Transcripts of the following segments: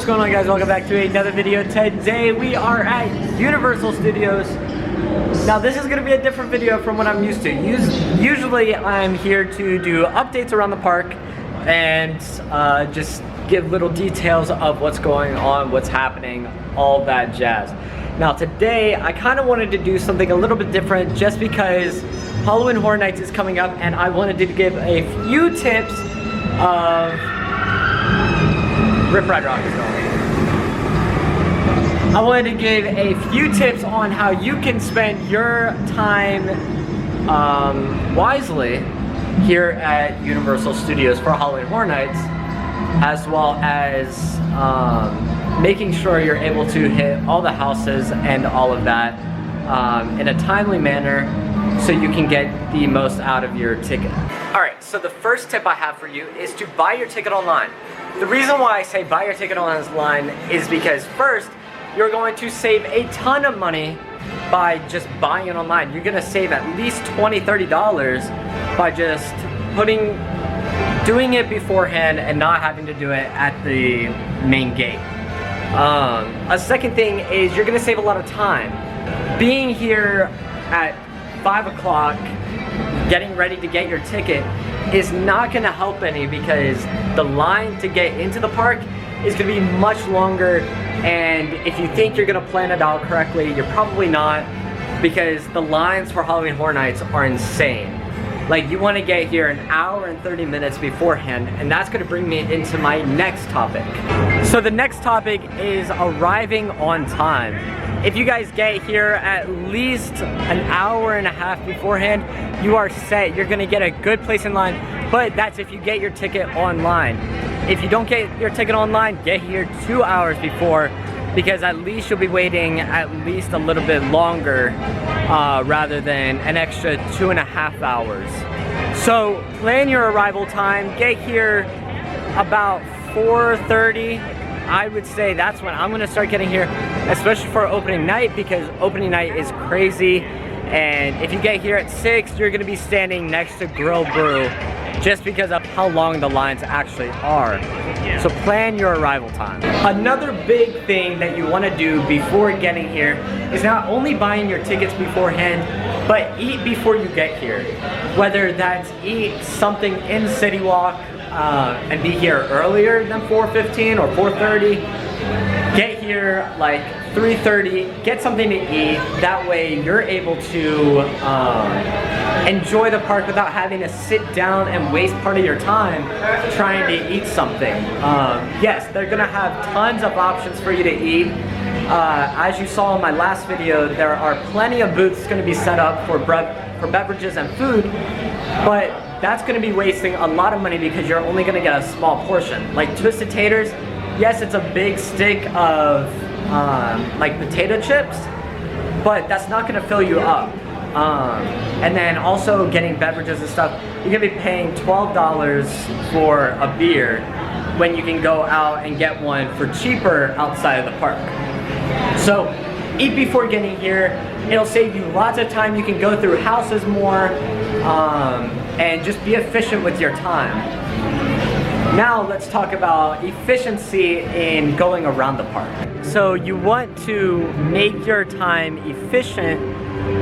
going on, guys? Welcome back to another video. Today we are at Universal Studios. Now this is going to be a different video from what I'm used to. Usually I'm here to do updates around the park and just give little details of what's going on, what's happening, all that jazz. Now today I kind of wanted to do something a little bit different just because Halloween Horror Nights is coming up and I wanted to give a few tips of Rip Ride Rock is going. I wanted to give a few tips on how you can spend your time wisely here at Universal Studios for Halloween Horror Nights, as well as making sure you're able to hit all the houses and all of that in a timely manner so you can get the most out of your ticket. Alright, so the first tip I have for you is to buy your ticket online. The reason why I say buy your ticket online is because first, you're going to save a ton of money by just buying it online. You're gonna save at least $20, $30 by just doing it beforehand and not having to do it at the main gate. A second thing is you're gonna save a lot of time. Being here at 5 o'clock, getting ready to get your ticket is not gonna help any because the line to get into the park is gonna be much longer, and if you think you're gonna plan it out correctly, you're probably not, because the lines for Halloween Horror Nights are insane. Like, you wanna get here an hour and 30 minutes beforehand, and that's gonna bring me into my next topic. So the next topic is arriving on time. If you guys get here at least an hour and a half beforehand, you are set. You're gonna get a good place in line, but that's if you get your ticket online. If you don't get your ticket online, get here 2 hours before, because at least you'll be waiting at least a little bit longer rather than an extra 2.5 hours. So plan your arrival time, get here about 4:30. I would say that's when I'm gonna start getting here, especially for opening night, because opening night is crazy. And if you get here at 6, you're gonna be standing next to Grill Brew just because of how long the lines actually are. So plan your arrival time. Another big thing that you wanna do before getting here is not only buying your tickets beforehand, but eat before you get here. Whether that's eat something in City Walk, and be here earlier than 4:15 or 4:30. Get here like 3:30, get something to eat. That way you're able to enjoy the park without having to sit down and waste part of your time trying to eat something. Yes, they're gonna have tons of options for you to eat. As you saw in my last video, there are plenty of booths gonna be set up for beverages and food, but that's gonna be wasting a lot of money because you're only gonna get a small portion. Like Twisted Taters, yes, it's a big stick of like potato chips, but that's not gonna fill you up. And then also getting beverages and stuff, you're gonna be paying $12 for a beer when you can go out and get one for cheaper outside of the park. So eat before getting here. It'll save you lots of time. You can go through houses more and just be efficient with your time. Now let's talk about efficiency in going around the park. So you want to make your time efficient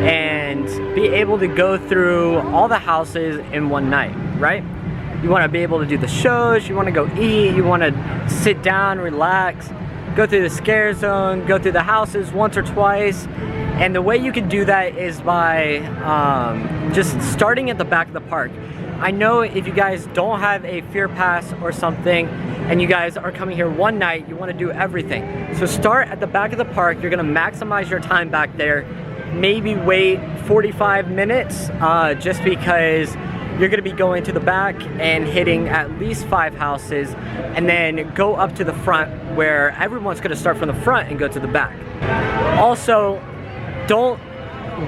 and be able to go through all the houses in one night, right? You want to be able to do the shows, you want to go eat, you want to sit down, relax, go through the scare zone, go through the houses once or twice. And the way you can do that is by just starting at the back of the park. I know if you guys don't have a fear pass or something and you guys are coming here one night, you want to do everything. So start at the back of the park. You're going to maximize your time back there. Maybe wait 45 minutes just because you're going to be going to the back and hitting at least 5 houses, and then go up to the front where everyone's going to start from the front and go to the back. Also, don't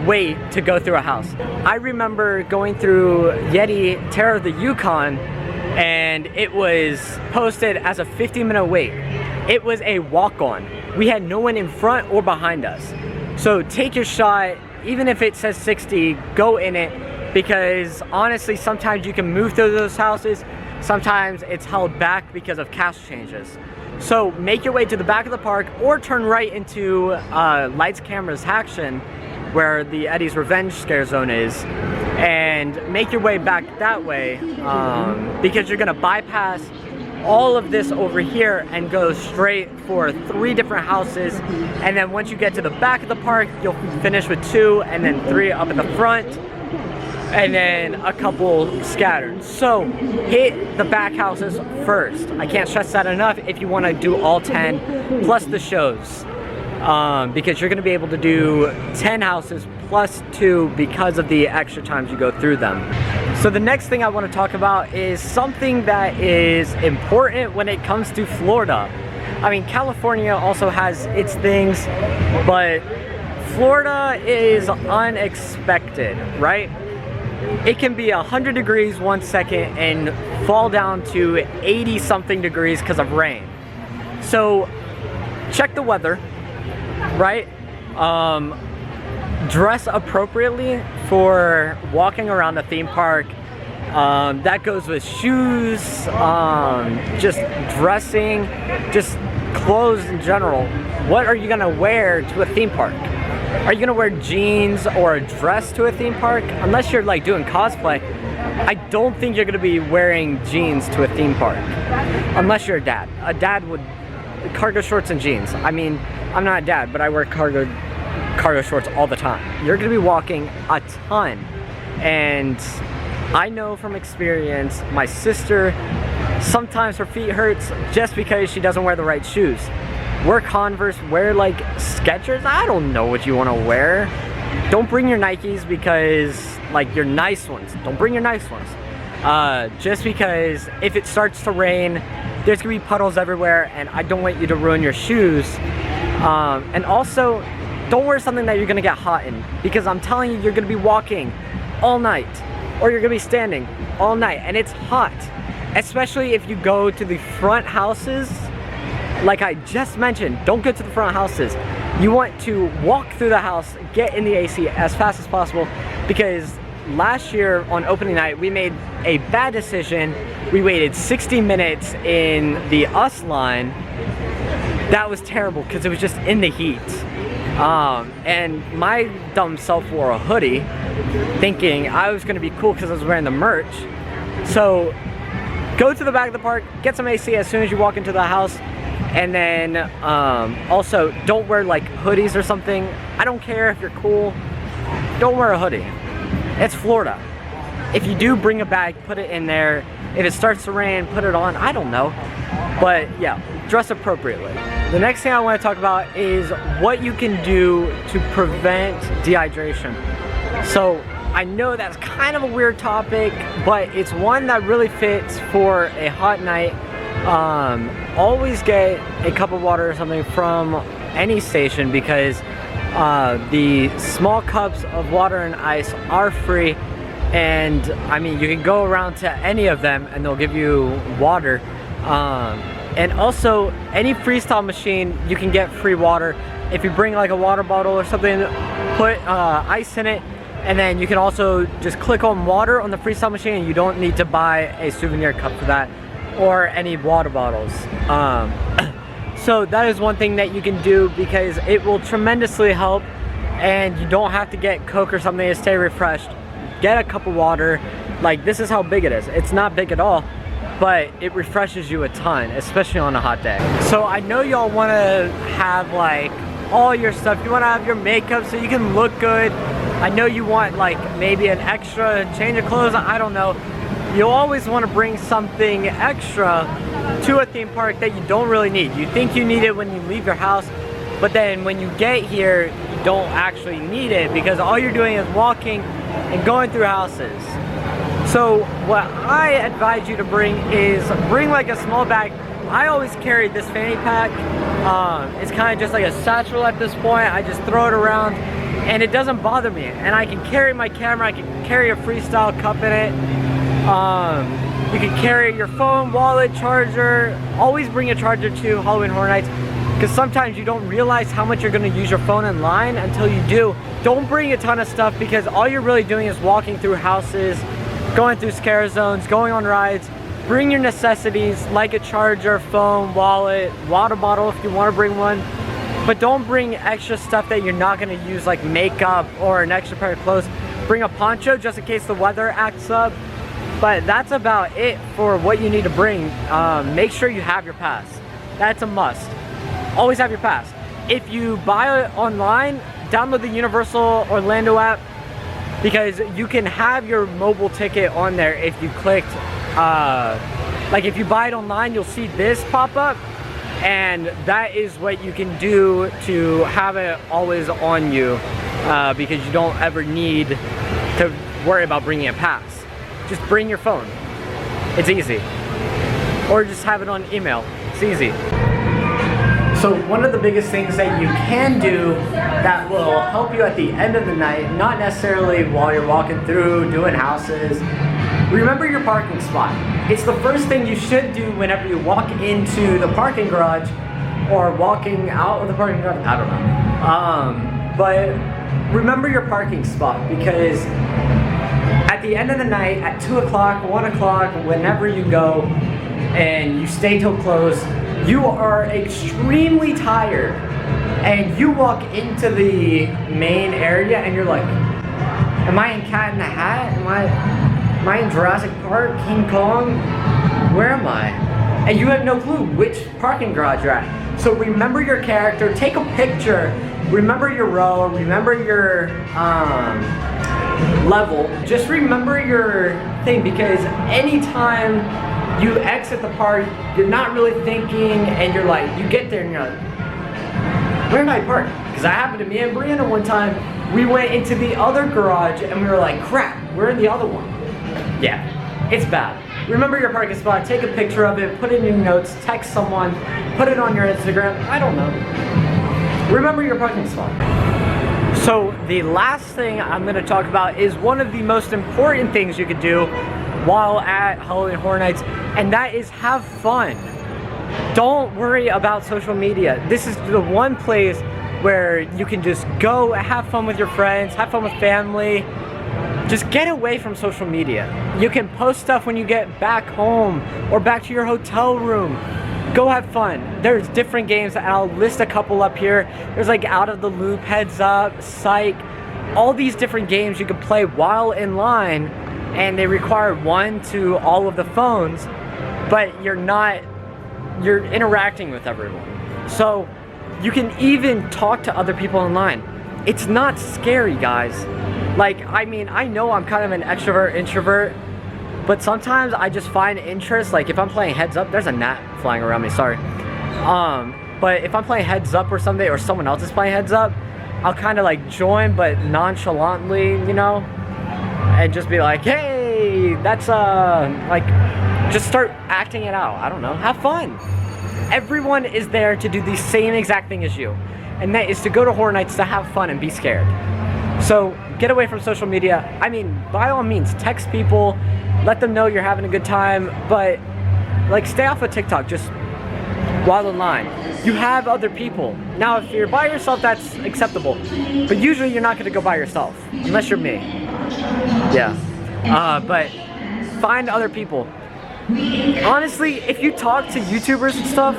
wait to go through a house. I remember going through Yeti Terror of the Yukon and it was posted as a 50-minute wait. It was a walk-on. We had no one in front or behind us. So take your shot, even if it says 60, go in it, because honestly sometimes you can move through those houses, sometimes it's held back because of cash changes. So make your way to the back of the park or turn right into Lights, Cameras, Action, where the Eddie's Revenge scare zone is, and make your way back that way because you're gonna bypass all of this over here and go straight for 3 different houses, and then once you get to the back of the park, you'll finish with 2 and then 3 up at the front, and then a couple scattered. So hit the back houses first. I can't stress that enough if you want to do all 10 plus the shows, because you're going to be able to do 10 houses plus 2 because of the extra times you go through them. So the next thing I want to talk about is something that is important when it comes to Florida. I mean, California also has its things, but Florida is unexpected, right? It can be 100 degrees 1 second and fall down to 80 something degrees because of rain. So check the weather, right? Dress appropriately for walking around the theme park. That goes with shoes, just dressing, just clothes in general. What are you gonna wear to a theme park? Are you gonna wear jeans or a dress to a theme park? Unless you're like doing cosplay, I don't think you're gonna be wearing jeans to a theme park. Unless you're a dad. A dad would, cargo shorts and jeans. I mean, I'm not a dad, but I wear cargo shorts all the time. You're gonna be walking a ton. And I know from experience, my sister, sometimes her feet hurts just because she doesn't wear the right shoes. Wear Converse, wear like Skechers, I don't know what you want to wear. Don't bring your Nikes because, like, your nice ones. Don't bring your nice ones. Just because if it starts to rain, there's gonna be puddles everywhere and I don't want you to ruin your shoes. And also, don't wear something that you're gonna get hot in, because I'm telling you, you're gonna be walking all night or you're gonna be standing all night and it's hot. Especially if you go to the front houses. Like I just mentioned, don't go to the front houses. You want to walk through the house, get in the AC as fast as possible, because last year on opening night, we made a bad decision. We waited 60 minutes in the US line. That was terrible because it was just in the heat. And my dumb self wore a hoodie thinking I was gonna be cool because I was wearing the merch. So go to the back of the park, get some AC as soon as you walk into the house. And then also don't wear like hoodies or something. I don't care if you're cool, don't wear a hoodie. It's Florida. If you do bring a bag, put it in there. If it starts to rain, put it on. I don't know. But yeah, dress appropriately. The next thing I want to talk about is what you can do to prevent dehydration. So I know that's kind of a weird topic, but it's one that really fits for a hot night. Always get a cup of water or something from any station, because the small cups of water and ice are free, and I mean, you can go around to any of them and they'll give you water. And also any freestyle machine, you can get free water. If you bring like a water bottle or something, put ice in it, and then you can also just click on water on the freestyle machine and you don't need to buy a souvenir cup for that or any water bottles. So that is one thing that you can do, because it will tremendously help, and you don't have to get Coke or something to stay refreshed. Get a cup of water. Like, this is how big it is. It's not big at all, but it refreshes you a ton, especially on a hot day. So I know y'all want to have like all your stuff. You want to have your makeup so you can look good. I know you want like maybe an extra change of clothes. I don't know. You'll always want to bring something extra to a theme park that you don't really need. You think you need it when you leave your house, but then when you get here, you don't actually need it, because all you're doing is walking and going through houses. So what I advise you to bring is bring like a small bag. I always carry this fanny pack. It's kind of just like a satchel at this point. I just throw it around and it doesn't bother me. And I can carry my camera, I can carry a freestyle cup in it. You can carry your phone, wallet, charger. Always bring a charger to Halloween Horror Nights, because sometimes you don't realize how much you're going to use your phone in line until you do. Don't bring a ton of stuff, because all you're really doing is walking through houses, going through scare zones, going on rides. bring your necessities like a charger, phone, wallet, water bottle if you want to bring one. But don't bring extra stuff that you're not going to use, like makeup or an extra pair of clothes. Bring a poncho just in case the weather acts up. But that's about it for what you need to bring. Make sure you have your pass. That's a must. Always have your pass. If you buy it online, download the Universal Orlando app, because you can have your mobile ticket on there if you clicked, like if you buy it online, you'll see this pop up, and that is what you can do to have it always on you, because you don't ever need to worry about bringing a pass. Just bring your phone. It's easy. Or just have it on email. It's easy. So one of the biggest things that you can do that will help you at the end of the night, not necessarily while you're walking through, doing houses, remember your parking spot. It's the first thing you should do whenever you walk into the parking garage or walking out of the parking garage, I don't know. But remember your parking spot, because at the end of the night, at 2 o'clock, 1 o'clock, whenever you go and you stay till close, you are extremely tired, and you walk into the main area and you're like, am I in Cat in the Hat? Am I in Jurassic Park? King Kong? Where am I? And you have no clue which parking garage you're at. So remember your character, take a picture, remember your row, remember your level. Just remember your thing, because anytime you exit the park, you're not really thinking, and you're like, you get there and you're like, where did I park? Because that happened to me and Brianna one time. We went into the other garage and we were like, crap, we're in the other one. Yeah, it's bad. Remember your parking spot, take a picture of it, put it in your notes, text someone, put it on your Instagram, I don't know. Remember your parking spot. So the last thing I'm going to talk about is one of the most important things you could do while at Halloween Horror Nights, and that is have fun. Don't worry about social media. This is the one place where you can just go have fun with your friends, have fun with family. Just get away from social media. You can post stuff when you get back home or back to your hotel room. Go have fun. There's different games, and I'll list a couple up here. There's like Out of the Loop, Heads Up, Psych, all these different games you can play while in line, and they require one to all of the phones, but you're interacting with everyone. So you can even talk to other people online. It's not scary, guys. Like, I mean, I know I'm kind of an extrovert, introvert, but sometimes I just find interest. Like if I'm playing Heads Up, there's a gnat flying around me, sorry. But if I'm playing Heads Up or something, or someone else is playing Heads Up, I'll kind of like join, but nonchalantly, you know, and just be like, hey, that's like, just start acting it out. I don't know, have fun. Everyone is there to do the same exact thing as you, and that is to go to Horror Nights to have fun and be scared. So get away from social media. I mean, by all means, text people, let them know you're having a good time, but like stay off of TikTok just while in line. You have other people. Now if you're by yourself, that's acceptable, but usually you're not going to go by yourself, unless you're me. Yeah. But find other people. Honestly, if you talk to YouTubers and stuff,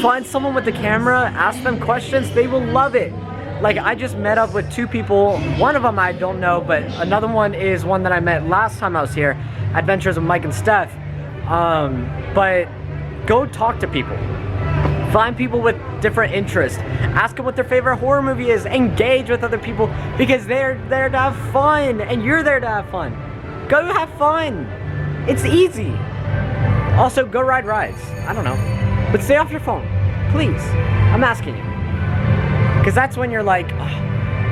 find someone with the camera, ask them questions, they will love it. Like, I just met up with two people. One of them I don't know, but another one is one that I met last time I was here, Adventures with Mike and Steph. But go talk to people. Find people with different interests. Ask them what their favorite horror movie is. Engage with other people, because they're there to have fun, and you're there to have fun. Go have fun. It's easy. Also, go ride rides. I don't know. But stay off your phone, please. I'm asking you. Because that's when you're like, oh,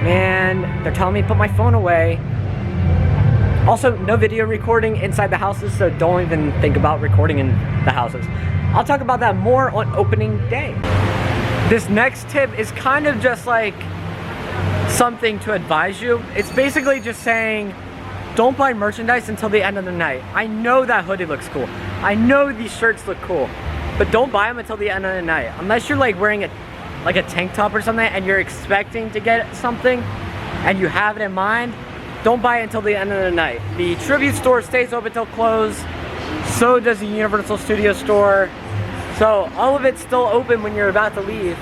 man, they're telling me to put my phone away. Also, no video recording inside the houses, so don't even think about recording in the houses. I'll talk about that more on opening day. This next tip is kind of just like something to advise you. It's basically just saying, don't buy merchandise until the end of the night. I know that hoodie looks cool. I know these shirts look cool, but don't buy them until the end of the night. Unless you're like wearing a tank top or something and you're expecting to get something and you have it in mind, don't buy it until the end of the night. The tribute store stays open till close, So does the Universal Studio store. So all of it's still open when you're about to leave.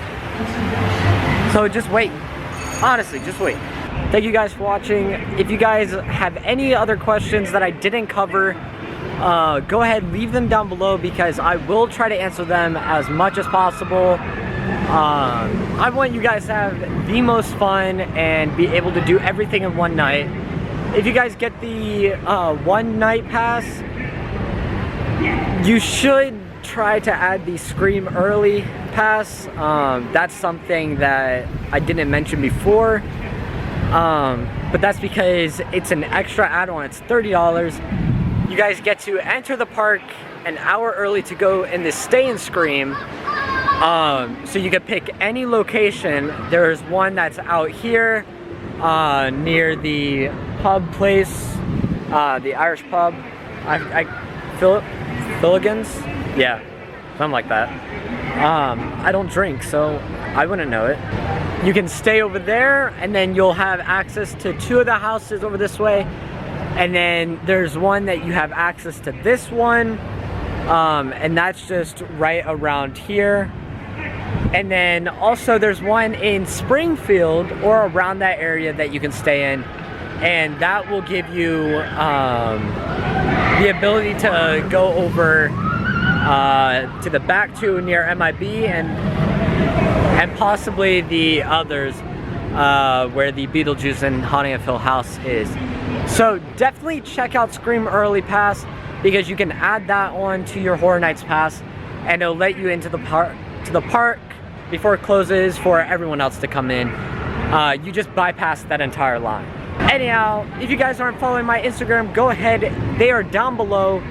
So just wait. Honestly, just wait. Thank you guys for watching. If you guys have any other questions that I didn't cover, go ahead, leave them down below because I will try to answer them as much as possible. I want you guys to have the most fun and be able to do everything in one night. If you guys get the one night pass, you should try to add the Scream Early pass. That's something that I didn't mention before, but that's because it's an extra add-on. It's $30. You guys get to enter the park an hour early to go in the Stay and Scream. So you can pick any location. There's one that's out here near the pub place, the Irish pub. Filligans? Yeah, something like that. I don't drink, so I wouldn't know it. You can stay over there, and then you'll have access to 2 of the houses over this way. And then there's one that you have access to this one, and that's just right around here. And then also there's one in Springfield or around that area that you can stay in, and that will give you the ability to go over to the back 2 near MIB and possibly the others where the Beetlejuice and Haunting of Hill House is. So definitely check out Scream Early Pass because you can add that on to your Horror Nights Pass, and it'll let you into the park before it closes for everyone else to come in. You just bypass that entire line. Anyhow, if you guys aren't following my Instagram, go ahead. They are down below.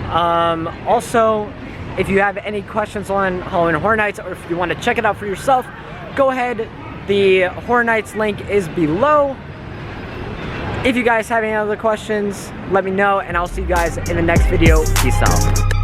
Also, if you have any questions on Halloween Horror Nights, or if you want to check it out for yourself, go ahead. The Horror Nights link is below. If you guys have any other questions, let me know, and I'll see you guys in the next video. Peace out.